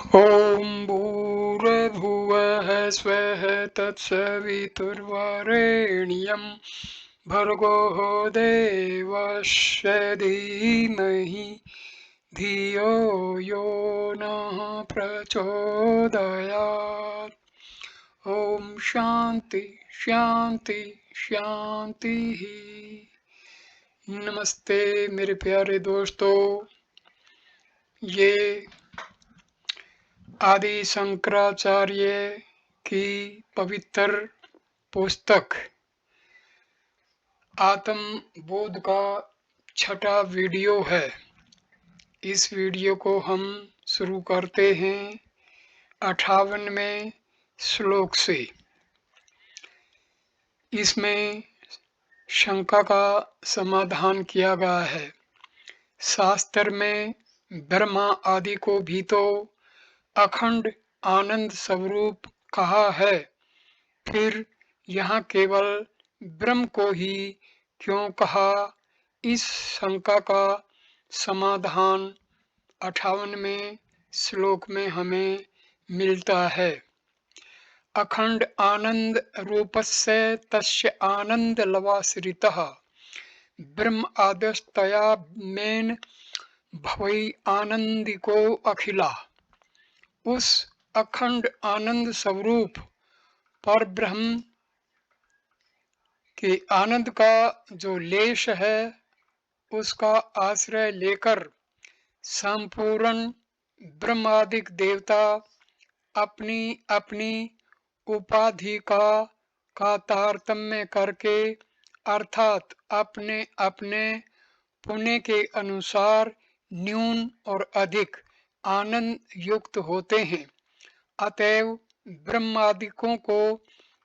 ॐ भूर्भुवः स्वः तत्सवितुर्वरेण्यं भर्गो देवस्य धीमहि धियो यो नः प्रचोदयात्। ॐ शान्ति शान्ति शान्तिः। नमस्ते मेरे प्यारे दोस्तों, ये आदि शंकराचार्य की पवित्र पुस्तक आत्म बोध का छठा वीडियो है। इस वीडियो को हम शुरू करते हैं 58वें श्लोक से। इसमें शंका का समाधान किया गया है। शास्त्र में ब्रह्मा आदि को भी तो अखंड आनंद स्वरूप कहा है, फिर यहाँ केवल ब्रह्म को ही क्यों कहा? इस शंका का समाधान 58वें श्लोक में हमें मिलता है। अखंड आनंद रूपस्य तस्य आनंद लवाश्रितः ब्रह्म आदस्तया मेन भवै आनंदिको अखिला। उस अखंड आनंद स्वरूप पर ब्रह्म के आनंद का जो लेश है, उसका आश्रय लेकर संपूर्ण ब्रह्मादिक देवता अपनी अपनी उपाधि का तारतम्य करके अर्थात अपने अपने पुण्य के अनुसार न्यून और अधिक आनंद युक्त होते हैं। अतएव ब्रह्मादिकों को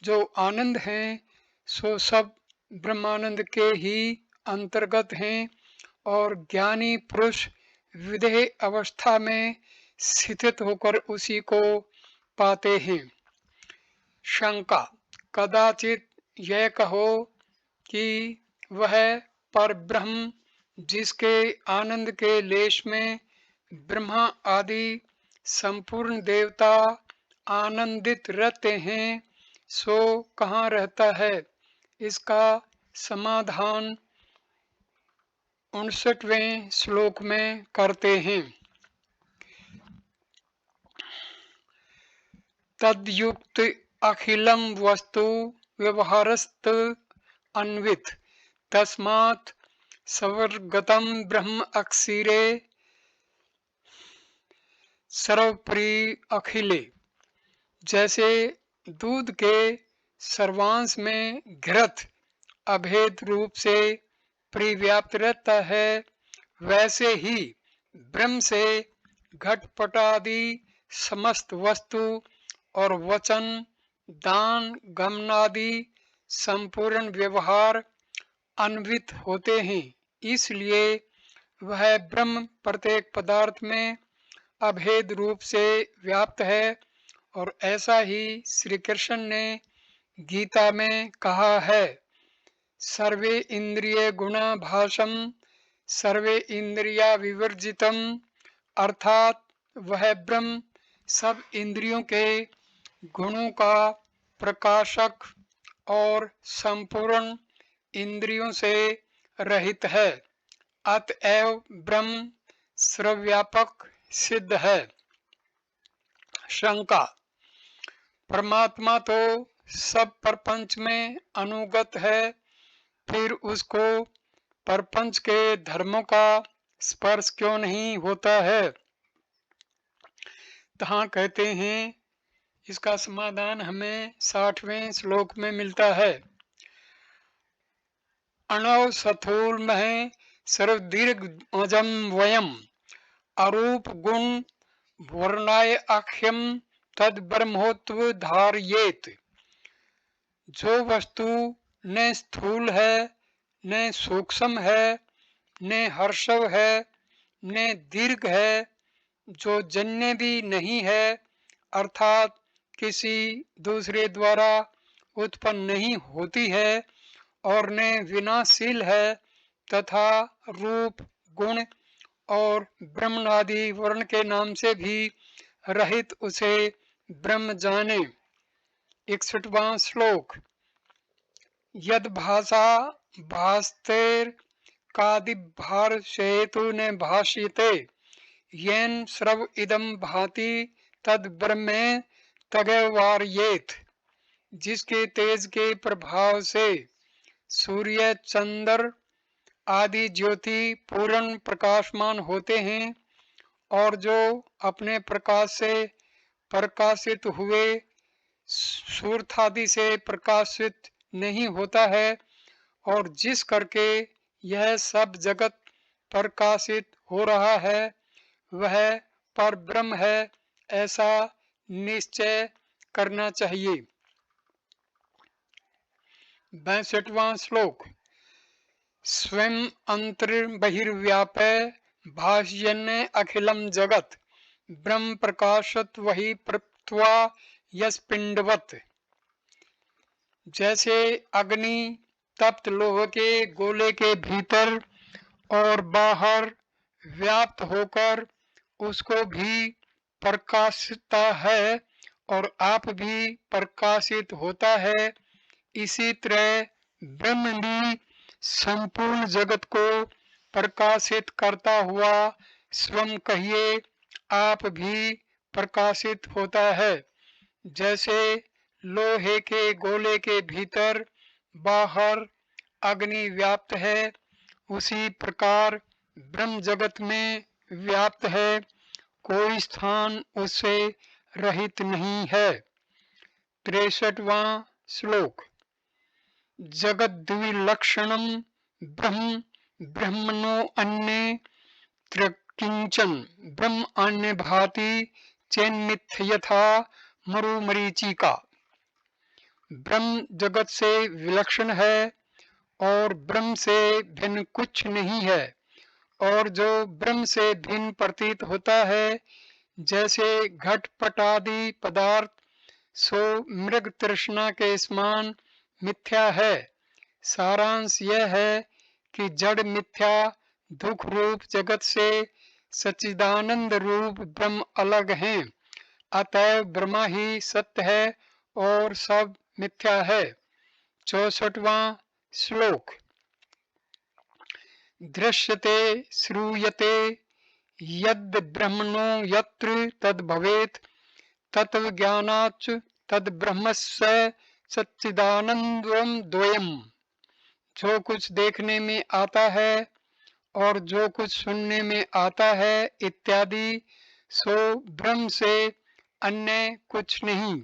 जो आनंद हैं, सो सब ब्रह्मानंद के ही अंतर्गत हैं और ज्ञानी पुरुष विदेह अवस्था में स्थित होकर उसी को पाते हैं। शंका: कदाचित यह कहो कि वह परब्रह्म जिसके आनंद के लेश में ब्रह्मा आदि संपूर्ण देवता आनंदित रहते हैं, सो कहाँ रहता है? इसका समाधान 59वें श्लोक में करते हैं। तद्युक्त अखिलम वस्तु व्यवहारस्त अन्वित तस्मात् सर्वगतम ब्रह्म अक्षीरे सर्वप्री अखिले। जैसे दूध के सर्वांश में घृत अभेद रूप से परिव्याप्त रहता है, वैसे ही ब्रह्म से घटपटादि समस्त वस्तु और वचन दान गमनादि संपूर्ण व्यवहार अन्वित होते हैं। इसलिए वह ब्रह्म प्रत्येक पदार्थ में अभेद रूप से व्याप्त है और ऐसा ही श्री कृष्ण ने गीता में कहा है, सर्वे इंद्रिय गुणा भाषम सर्वे इंद्रिया विवर्जितम। अर्थात वह ब्रह्म सब इंद्रियों के गुणों का प्रकाशक और संपूर्ण इंद्रियों से रहित है। अतएव ब्रह्म सर्वव्यापक सिद्ध है। शंका: परमात्मा तो सब प्रपंच में अनुगत है, फिर उसको प्रपंच के धर्मों का स्पर्श क्यों नहीं होता है? तहाँ कहते हैं, इसका समाधान हमें 60वें श्लोक में मिलता है। अणव स्थूल मह सर्वदीर्घ अजम वयम अरूप गुण वर्णाय आख्यम तद ब्रह्मोत्व धारयेत। जो वस्तु न स्थूल है, न सूक्ष्म है, न हर्षव है, न दीर्घ है, जो जन्य भी नहीं है, अर्थात किसी दूसरे द्वारा उत्पन्न नहीं होती है, और न विनाशील है, तथा रूप गुण और ब्रह्मणादि वर्ण के नाम से भी रहित उसे ब्रह्म जाने। 61वां श्लोक। यद भाषा भास्तेर कादिभाषेतु न भाष्यते येन सर्व इदम भाति तद ब्रह्मे तगवार्येत। जिसके तेज के प्रभाव से सूर्य चंद्र आदि ज्योति पूर्ण प्रकाशमान होते हैं और जो अपने प्रकाश से प्रकाशित हुए सूर्यादि से प्रकाशित नहीं होता है, और जिस करके यह सब जगत प्रकाशित हो रहा है वह पर ब्रह्म है, ऐसा निश्चय करना चाहिए। 62वां श्लोक। स्वयं अंतर्बहिर्व्यापै भाष्यन्य अखिलम जगत ब्रह्म प्रकाशत वही प्रत्वा यस्पिंडवत। जैसे अग्नि तप्त लोह के गोले के भीतर और बाहर व्याप्त होकर उसको भी प्रकाशिता है और आप भी प्रकाशित होता है, इसी तरह ब्रह्म भी संपूर्ण जगत को प्रकाशित करता हुआ स्वयं कहिए आप भी प्रकाशित होता है। जैसे लोहे के गोले के भीतर बाहर अग्नि व्याप्त है, उसी प्रकार ब्रह्म जगत में व्याप्त है, कोई स्थान उससे रहित नहीं है। 63वां श्लोक। जगद्विलक्षणम ब्रह्म ब्रह्मणो अन्य त्रिकिंचन ब्रह्म अन्य भाति चेन्मिथ्य यथा मरुमरीचिका। ब्रह्म जगत से विलक्षण है और ब्रह्म से भिन्न कुछ नहीं है, और जो ब्रह्म से भिन्न प्रतीत होता है जैसे घटपट आदि पदार्थ सो मृग तृष्णा के समान मिथ्या है। सारांश यह है कि जड़ मिथ्या दुख रूप जगत से सच्चिदानंद रूप ब्रह्म अलग हैं, अतएव ब्रह्मा ही सत्य है और सब मिथ्या है। 64वां श्लोक। दृश्यते श्रूयते यद ब्रह्मणो यत्र तद भवेत तत्वज्ञानाच्च तद ब्रह्मस्य सच्चिदानंदम द्वयम्। जो कुछ देखने में आता है और जो कुछ सुनने में आता है इत्यादि सो ब्रह्म से अन्य कुछ नहीं,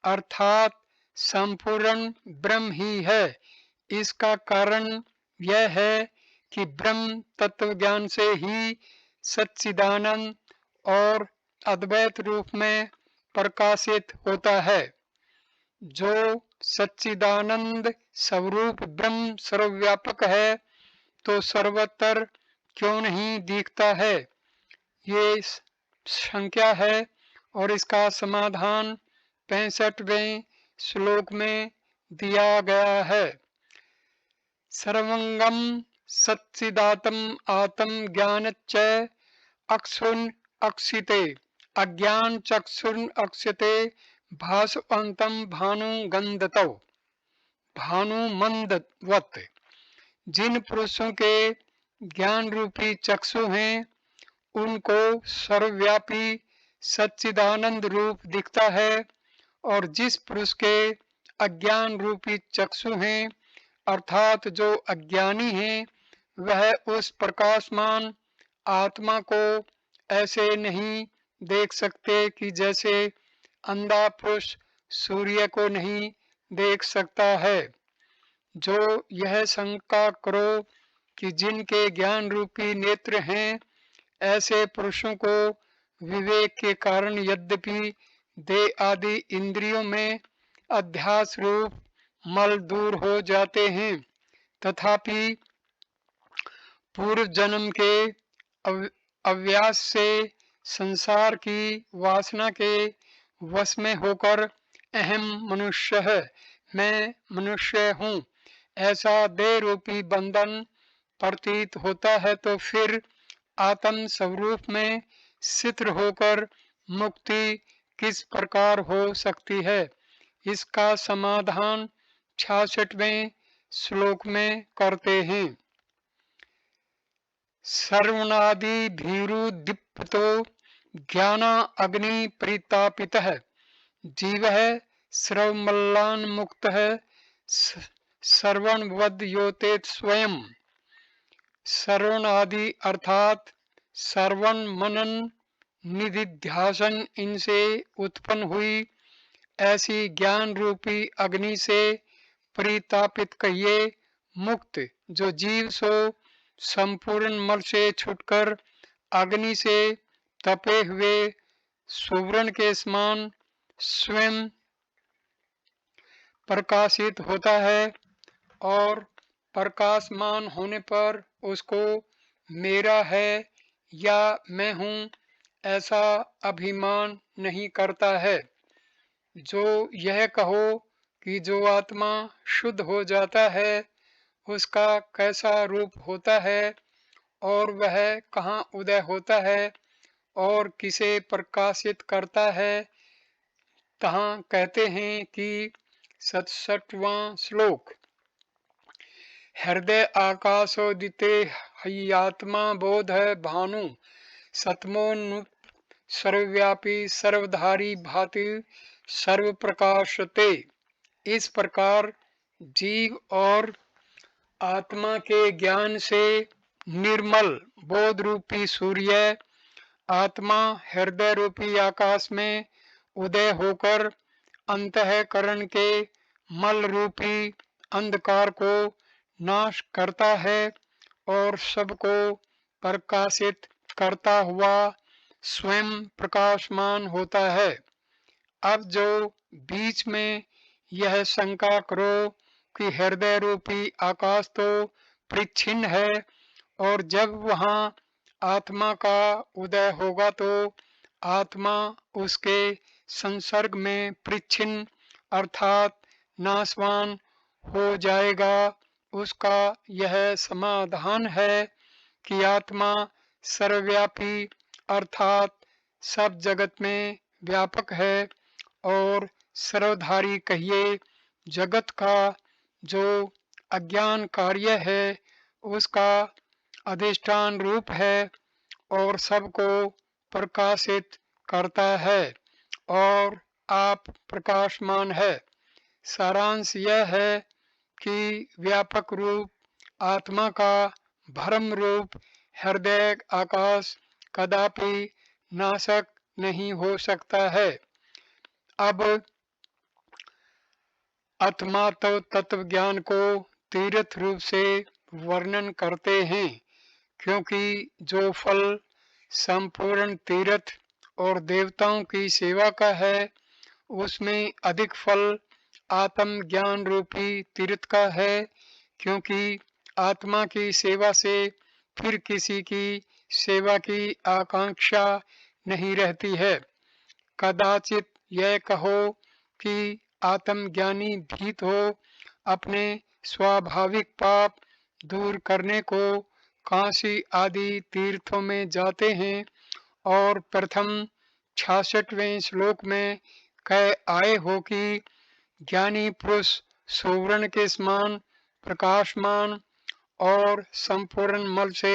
अर्थात संपूर्ण ब्रह्म ही है। इसका कारण यह है कि ब्रह्म तत्व ज्ञान से ही सच्चिदानंद और अद्वैत रूप में प्रकाशित होता है। जो सच्चिदानंद स्वरूप ब्रह्म सर्वव्यापक है तो सर्वत्र क्यों नहीं दिखता है, ये शंका है और इसका समाधान 65वें श्लोक में दिया गया है। सर्वंगम सच्चिदातम आत्म ज्ञानच्च अक्षुन अक्षिते अज्ञान चक्षुन अक्षते भासवंतम भानु गंधतौ भानु मंदवत। जिन पुरुषों के ज्ञान रूपी चक्षु हैं उनको सर्वव्यापी सच्चिदानंद रूप दिखता है, और जिस पुरुष के अज्ञान रूपी चक्षु हैं अर्थात जो अज्ञानी हैं वह उस प्रकाशमान आत्मा को ऐसे नहीं देख सकते कि जैसे अंधा पुरुष सूर्य को नहीं देख सकता है। जो यह शंका करो कि जिनके ज्ञान रूपी नेत्र हैं ऐसे पुरुषों को विवेक के कारण यद्यपि देह आदि इंद्रियों में अध्यास रूप मल दूर हो जाते हैं, तथापि पूर्व जन्म के अव्यास से संसार की वासना के वश में होकर अहम मनुष्य है, मैं मनुष्य हूँ, ऐसा देह रूपी बंधन प्रतीत होता है, तो फिर आत्म स्वरूप में स्थिर होकर मुक्ति किस प्रकार हो सकती है, इसका समाधान 66वें श्लोक में करते हैं। सर्वनादि भीरुदीप्तो ज्ञान अग्नि परितापितः जीवः सर्वमल्लान्मुक्तः सर्वणवद योते स्वयं। श्रवण आदि अर्थात श्रवण मनन निधिध्यासन इनसे उत्पन्न हुई ऐसी ज्ञान रूपी अग्नि से परितापित कहिए मुक्त जो जीव सो संपूर्ण मल से छूटकर अग्नि से तपे हुए सुवर्ण के समान स्वयं प्रकाशित होता है और प्रकाशमान होने पर उसको मेरा है या मैं हूँ ऐसा अभिमान नहीं करता है। जो यह कहो कि जो आत्मा शुद्ध हो जाता है उसका कैसा रूप होता है और वह कहाँ उदय होता है और किसे प्रकाशित करता है, तहाँ कहते हैं कि 67वां श्लोक हृदय आकाशोदिते हयात्मा बोध भानु सतमोन्मुख सर्वव्यापी सर्वधारी भाति सर्व प्रकाशते। इस प्रकार जीव और आत्मा के ज्ञान से निर्मल बोध रूपी सूर्य आत्मा हृदय रूपी आकाश में उदय होकर अंतःकरण के मल रूपी अंधकार को नाश करता है और सबको प्रकाशित करता हुआ स्वयं प्रकाशमान होता है। अब जो बीच में यह शंका करो कि हृदय रूपी आकाश तो परिच्छिन्न है और जब वहाँ आत्मा का उदय होगा तो आत्मा उसके संसर्ग में परिच्छिन्न अर्थात नाशवान हो जाएगा, उसका यह समाधान है कि आत्मा सर्वव्यापी अर्थात सब जगत में व्यापक है और सर्वधारी कहिए जगत का जो अज्ञान कार्य है उसका अधिष्ठान रूप है और सबको प्रकाशित करता है और आप प्रकाशमान है। सारांश यह है कि व्यापक रूप आत्मा का भ्रम रूप हृदय आकाश कदापि नाशक नहीं हो सकता है। अब आत्मा तो तत्व ज्ञान को तीर्थ रूप से वर्णन करते हैं क्योंकि जो फल संपूर्ण तीर्थ और देवताओं की सेवा का है उसमें अधिक फल आत्म ज्ञान रूपी तीर्थ का है क्योंकि आत्मा की सेवा से फिर किसी की सेवा की आकांक्षा नहीं रहती है। कदाचित यह कहो कि आत्मज्ञानी भीत हो अपने स्वाभाविक पाप दूर करने को काशी आदि तीर्थों में जाते हैं और प्रथम 66वें श्लोक में कह आए हो कि ज्ञानी पुरुष सुवर्ण के समान प्रकाशमान और संपूर्ण मल से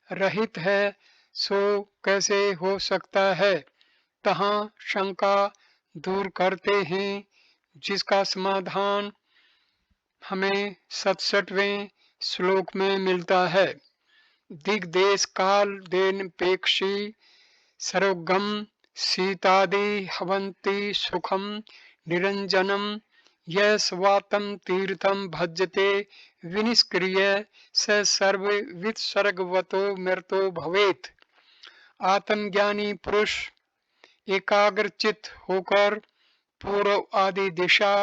रहित है, सो कैसे हो सकता है। तहाँ शंका दूर करते हैं जिसका समाधान हमें 67वें श्लोक में मिलता है। दिग्देश काल देनपेक्षी सर्वगम सीतादि हवंती सुखम निरंजनम यह स्वातम तीर्थम भजते विनिष्क्रिय स सर्वविद सर्गवतो मृतो भवेत। आत्मज्ञानी पुरुष एकाग्रचित होकर पूर्व आदि दिशा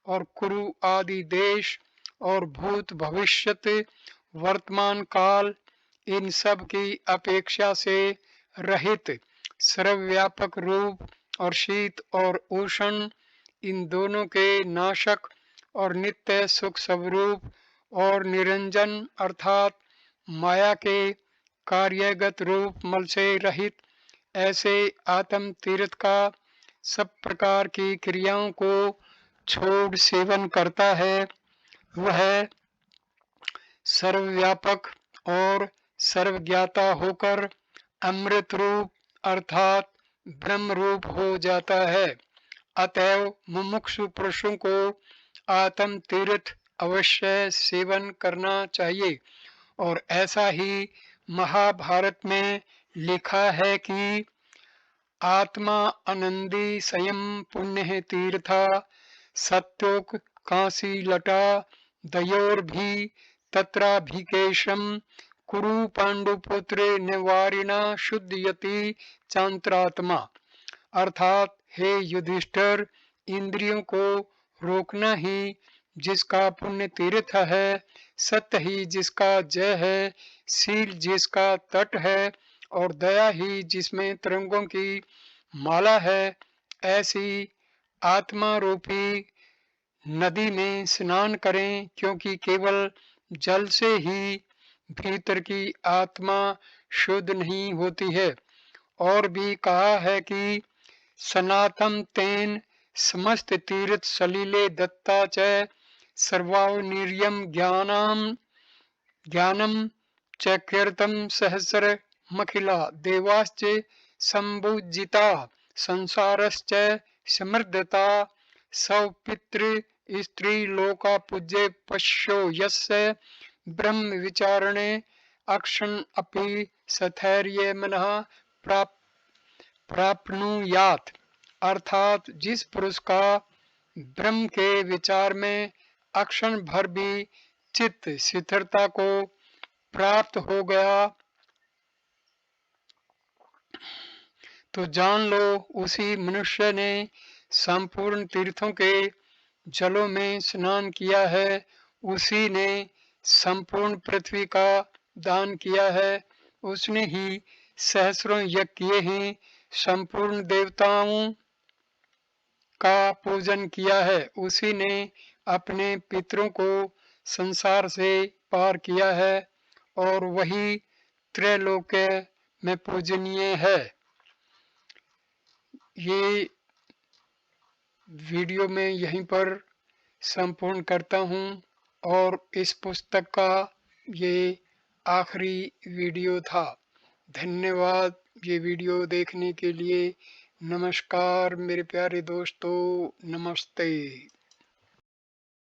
और कुरु आदि देश और भूत भविष्यत वर्तमान काल इन सब की अपेक्षा से रहित सर्वव्यापक रूप और शीत और उष्ण इन दोनों के नाशक और नित्य सुख स्वरूप और निरंजन अर्थात माया के कार्यगत रूप मल से रहित ऐसे आत्म तीर्थ का सब प्रकार की क्रियाओं को छोड़ सेवन करता है, वह सर्वव्यापक और सर्वज्ञाता होकर अमृत रूप अर्थात ब्रह्म रूप हो जाता है। अतएव मुमुक्षु पुरुषों को आत्म तीर्थ अवश्य सेवन करना चाहिए और ऐसा ही महाभारत में लिखा है कि आत्मा आनंदी संयम पुण्य तीर्था सत्योक काशी लटा दयोर्भि तत्राभिकेशम कुरु पांडुपुत्रे निवारिणा शुद्धयति चांत्रात्मा। अर्थात हे युधिष्ठिर, इंद्रियों को रोकना ही जिसका पुण्य तीर्थ है, सत्य ही जिसका जय है, शील जिसका तट है और दया ही जिसमें तरंगों की माला है, ऐसी आत्मा रूपी नदी में स्नान करें, क्योंकि केवल जल से ही भीतर की आत्मा शुद्ध नहीं होती है। और भी कहा है कि सनातन तेन समस्त तीर्थ सलीले दत्ता च सर्वावनिर्यम ज्ञानम च कीर्तम सहस्र मखिला देवाश्च संभुजिता संसारश्च समृद्धता सौपितृ स्त्री लोका पूज्य पश्यो यस्य ब्रह्म विचारणे अक्षण अपि सथैर्य मनः प्राप्नुयात्। अर्थात जिस पुरुष का ब्रह्म के विचार में अक्षण भर भी चित्त स्थिरता को प्राप्त हो गया, तो जान लो उसी मनुष्य ने संपूर्ण तीर्थों के जलों में स्नान किया है, उसी ने संपूर्ण पृथ्वी का दान किया है, उसने ही सहस्रों यज्ञ किए हैं, संपूर्ण देवताओं का पूजन किया है, उसी ने अपने पितरों को संसार से पार किया है और वही त्रैलोक्य में पूजनीय है। ये वीडियो में यहीं पर संपूर्ण करता हूँ और इस पुस्तक का ये आखिरी वीडियो था। धन्यवाद ये वीडियो देखने के लिए। नमस्कार मेरे प्यारे दोस्तों, नमस्ते।